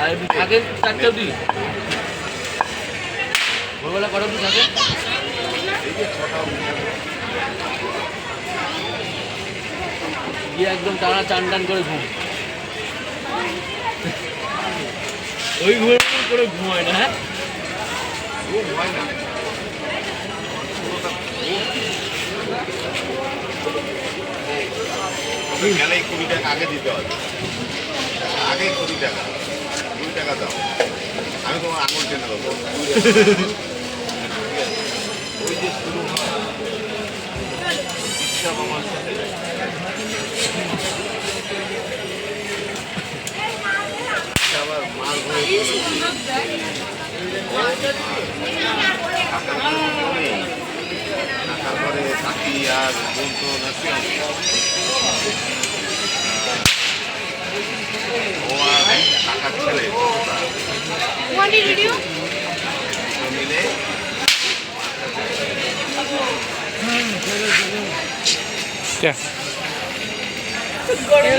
আর এমনি থাকে 4টে অবধি? ভোরবেলা কটা অবধি থাকে? গিয়ে একদম টানা চান টান করে ঘুম। ওই ঘুমের করে ঘুমায় না। হ্যাঁ গেলেই 20 টাকা আগে দিতে হবে, আগে 20 টাকা, 2 টাকা দাও, আমি তোমার আঙুল টেনে দেবো। ওই যে শুরু হয় আমার সাথে আবার মাল হয়ে তারপরে কাকি আর বন্ধু নাকি ও আর টাকার ছেলে মিলে